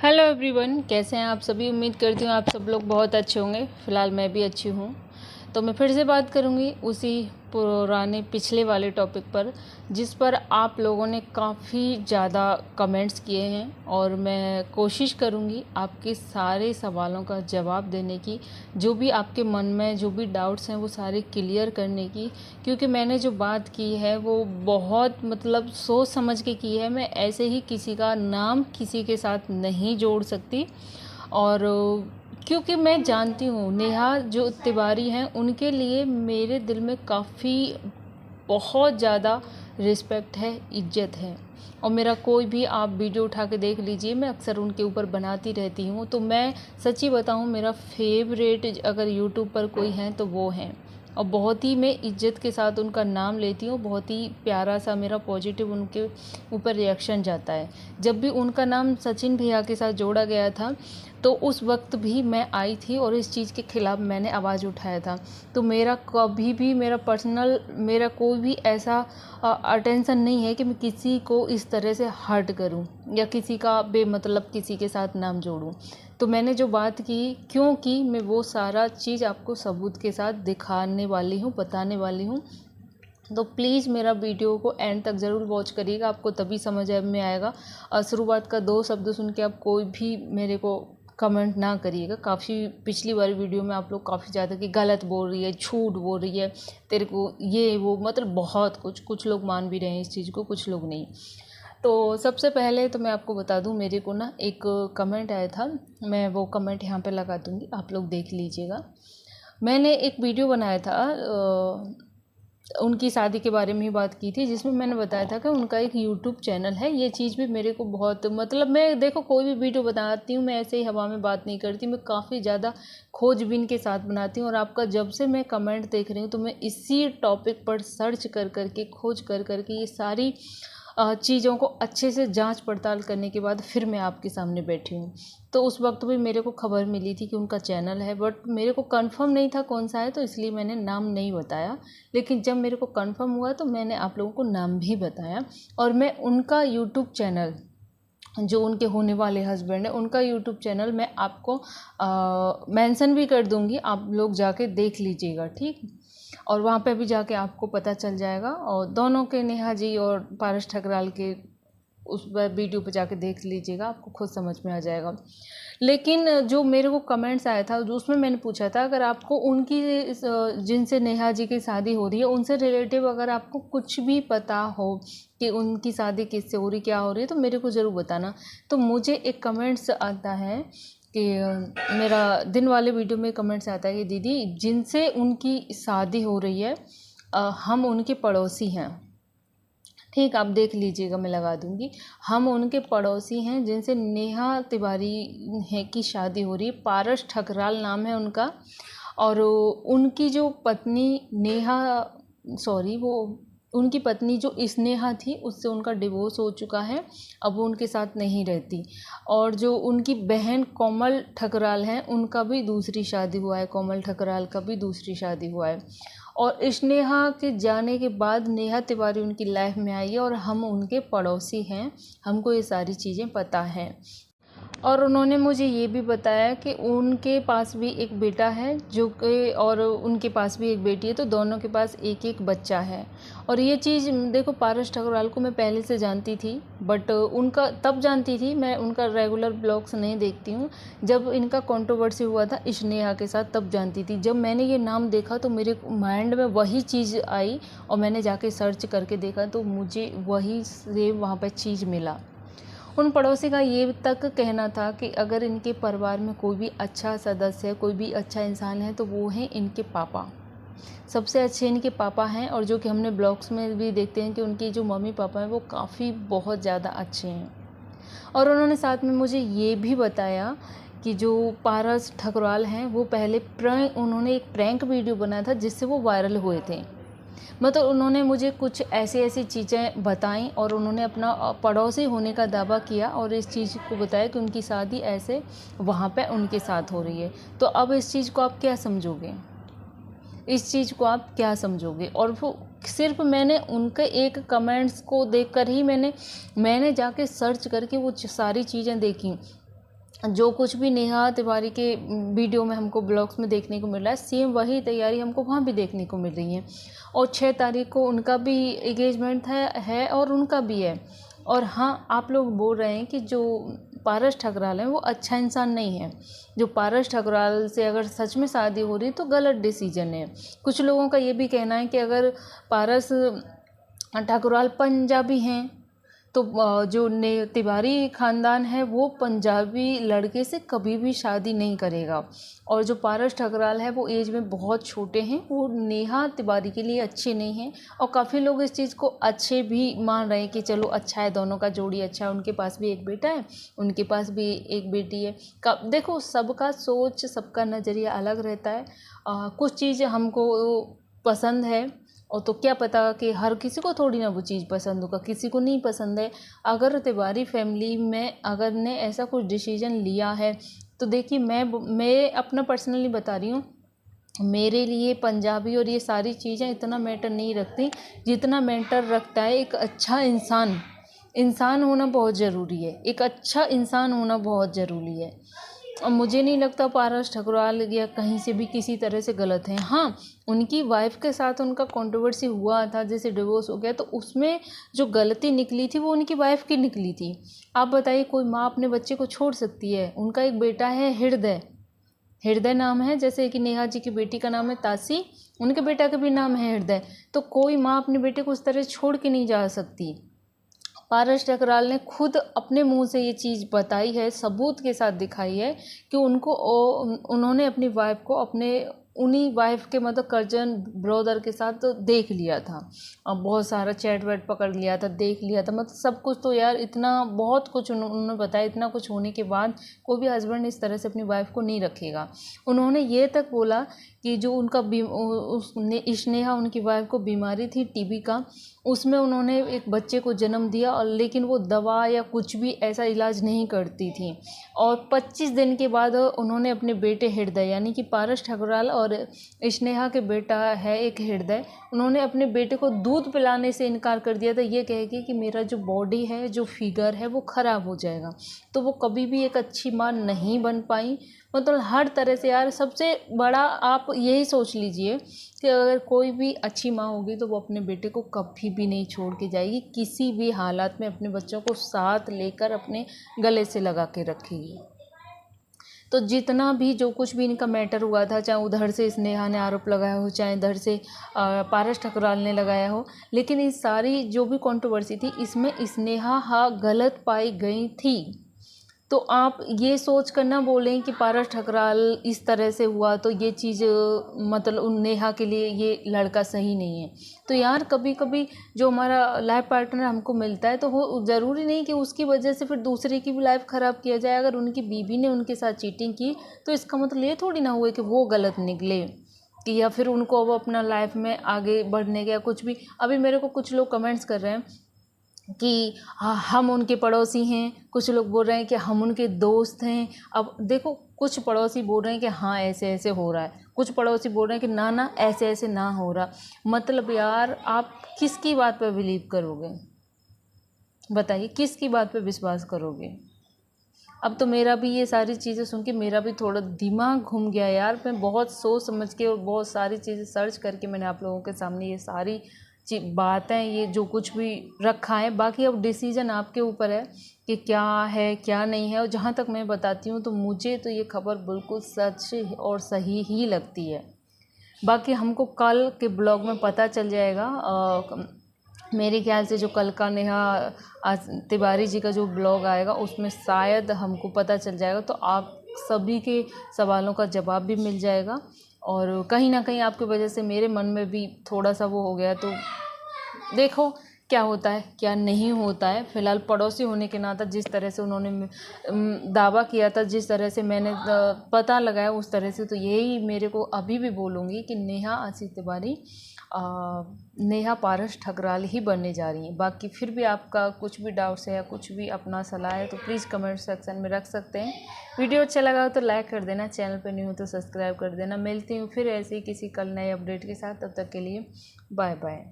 Hello everyone, कैसे हैं आप सभी। उम्मीद करती हूँ आप सब लोग बहुत अच्छे होंगे। फ़िलहाल मैं भी अच्छी हूँ। तो मैं फिर से बात करूँगी उसी पुराने पिछले वाले टॉपिक पर, जिस पर आप लोगों ने काफ़ी ज़्यादा कमेंट्स किए हैं और मैं कोशिश करूँगी आपके सारे सवालों का जवाब देने की, जो भी आपके मन में जो भी डाउट्स हैं वो सारे क्लियर करने की। क्योंकि मैंने जो बात की है वो बहुत सोच समझ के की है। मैं ऐसे ही किसी का नाम किसी के साथ नहीं जोड़ सकती। और क्योंकि मैं जानती हूँ नेहा जो तिवारी हैं, उनके लिए मेरे दिल में काफ़ी बहुत ज़्यादा रिस्पेक्ट है, इज्जत है। और मेरा कोई भी आप वीडियो उठा के देख लीजिए, मैं अक्सर उनके ऊपर बनाती रहती हूँ। तो मैं सच्ची बताऊँ, मेरा फेवरेट अगर यूट्यूब पर कोई है तो वो हैं। और बहुत ही मैं इज्जत के साथ उनका नाम लेती हूँ। बहुत ही प्यारा सा मेरा पॉजिटिव उनके ऊपर रिएक्शन जाता है। जब भी उनका नाम सचिन भैया के साथ जोड़ा गया था तो उस वक्त भी मैं आई थी और इस चीज़ के ख़िलाफ़ मैंने आवाज़ उठाया था। तो मेरा कभी भी मेरा कोई भी ऐसा अटेंशन नहीं है कि मैं किसी को इस तरह से हर्ट करूं या किसी का बेमतलब किसी के साथ नाम जोड़ूं। तो मैंने जो बात की, क्योंकि मैं वो सारा चीज़ आपको सबूत के साथ दिखाने वाली हूँ, बताने वाली हूँ। तो प्लीज़ मेरा वीडियो को एंड तक ज़रूर वॉच करिएगा, आपको तभी समझ में आएगा। और शुरुआत का 2 शब्द सुन के आप कोई भी मेरे को कमेंट ना करिएगा। काफ़ी पिछली वाली वीडियो में आप लोग काफ़ी ज़्यादा कि गलत बोल रही है, झूठ बोल रही है, तेरे को ये वो बहुत कुछ लोग मान भी रहे हैं इस चीज़ को, कुछ लोग नहीं। तो सबसे पहले तो मैं आपको बता दूं, मेरे को ना एक कमेंट आया था, मैं वो कमेंट यहाँ पे लगा दूंगी, आप लोग देख लीजिएगा। मैंने एक वीडियो बनाया था, उनकी शादी के बारे में ही बात की थी, जिसमें मैंने बताया था कि उनका एक यूट्यूब चैनल है। ये चीज़ भी मेरे को बहुत मैं देखो कोई भी वीडियो बनाती हूँ, मैं ऐसे ही हवा में बात नहीं करती, मैं काफ़ी ज़्यादा खोजबीन के साथ बनाती हूँ। और आपका जब से मैं कमेंट देख रही हूँ तो मैं इसी टॉपिक पर सर्च कर करके खोज कर करके ये सारी चीज़ों को अच्छे से जांच पड़ताल करने के बाद फिर मैं आपके सामने बैठी हूँ। तो उस वक्त भी मेरे को खबर मिली थी कि उनका चैनल है, बट मेरे को कंफर्म नहीं था कौन सा है, तो इसलिए मैंने नाम नहीं बताया। लेकिन जब मेरे को कंफर्म हुआ तो मैंने आप लोगों को नाम भी बताया। और मैं उनका यूट्यूब चैनल, जो उनके होने वाले हस्बैंड है, उनका यूट्यूब चैनल मैं आपको मेंशन भी कर दूंगी, आप लोग जाके देख लीजिएगा, ठीक। और वहाँ पे भी जाके आपको पता चल जाएगा। और दोनों के, नेहा जी और पारस ठकराल के, उस वीडियो पे जाके देख लीजिएगा, आपको खुद समझ में आ जाएगा। लेकिन जो मेरे को कमेंट्स आया था, जो उसमें मैंने पूछा था, अगर आपको उनकी जिनसे नेहा जी की शादी हो रही है उनसे रिलेटिव अगर आपको कुछ भी पता हो कि उनकी शादी किससे हो रही, क्या हो रही है, तो मेरे को ज़रूर बताना। तो मुझे एक कमेंट्स आता है कि मेरा दिन वाले वीडियो में कमेंट्स आता है कि दीदी जिनसे उनकी शादी हो रही है हम उनके पड़ोसी हैं, ठीक, आप देख लीजिएगा, मैं लगा दूंगी। हम उनके पड़ोसी हैं जिनसे नेहा तिवारी है की शादी हो रही है, पारस ठकराल नाम है उनका। और उनकी जो पत्नी नेहा, सॉरी, वो उनकी पत्नी जो स्नेहा थी उससे उनका डिवोर्स हो चुका है, अब वो उनके साथ नहीं रहती। और जो उनकी बहन कोमल ठकराल हैं, उनका भी दूसरी शादी हुआ है, कोमल ठकराल का भी दूसरी शादी हुआ है। और स्नेहा के जाने के बाद नेहा तिवारी उनकी लाइफ में आई है और हम उनके पड़ोसी हैं, हमको ये सारी चीज़ें पता हैं। और उन्होंने मुझे ये भी बताया कि उनके पास भी एक बेटा है जो कि, और उनके पास भी एक बेटी है, तो दोनों के पास एक एक बच्चा है। और ये चीज़ देखो, पारस ठकराल को मैं पहले से जानती थी, बट उनका तब जानती थी, मैं उनका रेगुलर ब्लॉग्स नहीं देखती हूँ। जब इनका कंट्रोवर्सी हुआ था स्नेहा के साथ तब जानती थी। जब मैंने ये नाम देखा तो मेरे माइंड में वही चीज़ आई और मैंने जाके सर्च करके देखा तो मुझे वही सेम वहाँ पर चीज़ मिला। उन पड़ोसी का ये तक कहना था कि अगर इनके परिवार में कोई भी अच्छा सदस्य है, कोई भी अच्छा इंसान है, तो वो हैं इनके पापा। सबसे अच्छे इनके पापा हैं। और जो कि हमने ब्लॉग्स में भी देखते हैं कि उनकी जो मम्मी पापा हैं वो काफ़ी बहुत ज़्यादा अच्छे हैं। और उन्होंने साथ में मुझे ये भी बताया कि जो पारस ठकराल हैं वो पहले उन्होंने एक प्रैंक वीडियो बनाया था जिससे वो वायरल हुए थे। उन्होंने मुझे कुछ ऐसी चीज़ें बताई और उन्होंने अपना पड़ोसी होने का दावा किया और इस चीज़ को बताया कि उनकी शादी ऐसे वहाँ पे उनके साथ हो रही है। तो अब इस चीज़ को आप क्या समझोगे, इस चीज़ को आप क्या समझोगे? और वो सिर्फ मैंने उनके एक कमेंट्स को देखकर ही मैंने जाके सर्च करके वो सारी चीज़ें देखी। जो कुछ भी नेहा तिवारी के वीडियो में हमको ब्लॉग्स में देखने को मिल रहा है, सेम वही तैयारी हमको वहाँ भी देखने को मिल रही है। और 6 तारीख को उनका भी एंगेजमेंट है और उनका भी है। और हाँ, आप लोग बोल रहे हैं कि जो पारस ठकराल है वो अच्छा इंसान नहीं है। जो पारस ठकराल से अगर सच में शादी हो रही तो गलत डिसीजन है। कुछ लोगों का ये भी कहना है कि अगर पारस ठकराल पंजाबी हैं तो जो तिवारी ख़ानदान है वो पंजाबी लड़के से कभी भी शादी नहीं करेगा। और जो पारस ठकराल है वो एज में बहुत छोटे हैं, वो नेहा तिवारी के लिए अच्छे नहीं हैं। और काफ़ी लोग इस चीज़ को अच्छे भी मान रहे हैं कि चलो अच्छा है, दोनों का जोड़ी अच्छा है। उनके पास भी एक बेटा है, उनके पास भी एक बेटी है। देखो, सबका सोच, सबका नज़रिया अलग रहता है। कुछ चीज़ें हमको पसंद है और तो क्या पता कि हर किसी को थोड़ी ना वो चीज़ पसंद होगा, किसी को नहीं पसंद है। अगर तिवारी फैमिली में अगर ने ऐसा कुछ डिसीजन लिया है तो देखिए, मैं अपना पर्सनली बता रही हूँ, मेरे लिए पंजाबी और ये सारी चीज़ें इतना मैटर नहीं रखती जितना मैटर रखता है एक अच्छा इंसान होना बहुत ज़रूरी है। एक अच्छा इंसान होना बहुत ज़रूरी है। और मुझे नहीं लगता पारस ठकुराल या कहीं से भी किसी तरह से गलत हैं। हाँ, उनकी वाइफ के साथ उनका कंट्रोवर्सी हुआ था, जैसे डिवोर्स हो गया, तो उसमें जो गलती निकली थी वो उनकी वाइफ की निकली थी। आप बताइए, कोई माँ अपने बच्चे को छोड़ सकती है? उनका एक बेटा है, हृदय नाम है, जैसे कि नेहा जी की बेटी का नाम है तासी, उनके बेटा का भी नाम है हृदय। तो कोई माँ अपने बेटे को उस तरह छोड़ के नहीं जा सकती। पारस ठकराल ने खुद अपने मुंह से ये चीज़ बताई है, सबूत के साथ दिखाई है कि उन्होंने अपनी वाइफ को अपने उन्हीं वाइफ के मतलब कजन ब्रदर के साथ तो देख लिया था। अब बहुत सारा चैट वैट पकड़ लिया था, देख लिया था, मतलब सब कुछ। तो यार, इतना बहुत कुछ उन्होंने बताया। इतना कुछ होने के बाद कोई भी हस्बैंड इस तरह से अपनी वाइफ को नहीं रखेगा। उन्होंने ये तक बोला कि जो उनका स्नेहा उनकी वाइफ को बीमारी थी टीबी का, उसमें उन्होंने एक बच्चे को जन्म दिया, और लेकिन वो दवा या कुछ भी ऐसा इलाज नहीं करती थी। और 25 दिन के बाद उन्होंने अपने बेटे हृदय, यानी कि पारस ठकुराल और स्नेहा के बेटा है एक हृदय, उन्होंने अपने बेटे को दूध पिलाने से इनकार कर दिया था, ये कह के कि मेरा जो बॉडी है, जो फिगर है, वो ख़राब हो जाएगा। तो वो कभी भी एक अच्छी माँ नहीं बन पाई। मतलब हर तरह से यार, सबसे बड़ा आप यही सोच लीजिए कि अगर कोई भी अच्छी माँ होगी तो वो अपने बेटे को कभी भी नहीं छोड़ के जाएगी, किसी भी हालात में अपने बच्चों को साथ लेकर अपने गले से लगा के रखेगी। तो जितना भी जो कुछ भी इनका मैटर हुआ था, चाहे उधर से स्नेहा ने आरोप लगाया हो, चाहे इधर से पारस ठकुराल ने लगाया हो, लेकिन इस सारी जो भी कंट्रोवर्सी थी, इसमें स्नेहा गलत पाई गई थी। तो आप ये सोच कर ना बोलें कि पारस ठकुराल इस तरह से हुआ तो ये चीज़ मतलब नेहा के लिए ये लड़का सही नहीं है। तो यार, कभी कभी जो हमारा लाइफ पार्टनर हमको मिलता है तो वो ज़रूरी नहीं कि उसकी वजह से फिर दूसरे की भी लाइफ ख़राब किया जाए। अगर उनकी बीवी ने उनके साथ चीटिंग की तो इसका मतलब ये थोड़ी ना हुए कि वो गलत निकले, कि या फिर उनको वो अपना लाइफ में आगे बढ़ने का कुछ भी। अभी मेरे को कुछ लोग कमेंट्स कर रहे हैं कि हम उनके पड़ोसी हैं, कुछ लोग बोल रहे हैं कि हम उनके दोस्त हैं। अब देखो, कुछ पड़ोसी बोल रहे हैं कि हाँ ऐसे ऐसे हो रहा है, कुछ पड़ोसी बोल रहे हैं कि ना ना ऐसे ऐसे ना हो रहा। मतलब यार, आप किसकी बात पर बिलीव करोगे? बताइए, किसकी बात पर विश्वास करोगे? अब तो मेरा भी ये सारी चीज़ें सुन के मेरा भी थोड़ा दिमाग घूम गया यार। मैं बहुत सोच समझ के और बहुत सारी चीज़ें सर्च करके मैंने आप लोगों के सामने ये सारी बातें, ये जो कुछ भी रखा है। बाकी अब डिसीजन आपके ऊपर है कि क्या है क्या नहीं है। और जहाँ तक मैं बताती हूँ तो मुझे तो ये खबर बिल्कुल सच और सही ही लगती है। बाकी हमको कल के ब्लॉग में पता चल जाएगा। मेरे ख्याल से जो कल का नेहा तिवारी जी का जो ब्लॉग आएगा उसमें शायद हमको पता चल जाएगा, तो आप सभी के सवालों का जवाब भी मिल जाएगा। और कहीं ना कहीं आपकी वजह से मेरे मन में भी थोड़ा सा वो हो गया। तो देखो क्या होता है क्या नहीं होता है। फ़िलहाल पड़ोसी होने के नाते जिस तरह से उन्होंने दावा किया था, जिस तरह से मैंने पता लगाया, उस तरह से तो यही मेरे को अभी भी बोलूँगी कि नेहा आशीष तिवारी नेहा पारस ठकुराल ही बनने जा रही हैं। बाकी फिर भी आपका कुछ भी डाउट्स है या कुछ भी अपना सलाह है तो प्लीज़ कमेंट सेक्शन में रख सकते हैं। वीडियो अच्छा लगा हो तो लाइक कर देना, चैनल पर नहीं हो तो सब्सक्राइब कर देना। मिलती हूँ फिर ऐसे ही किसी कल नए अपडेट के साथ, तब तक के लिए बाय बाय।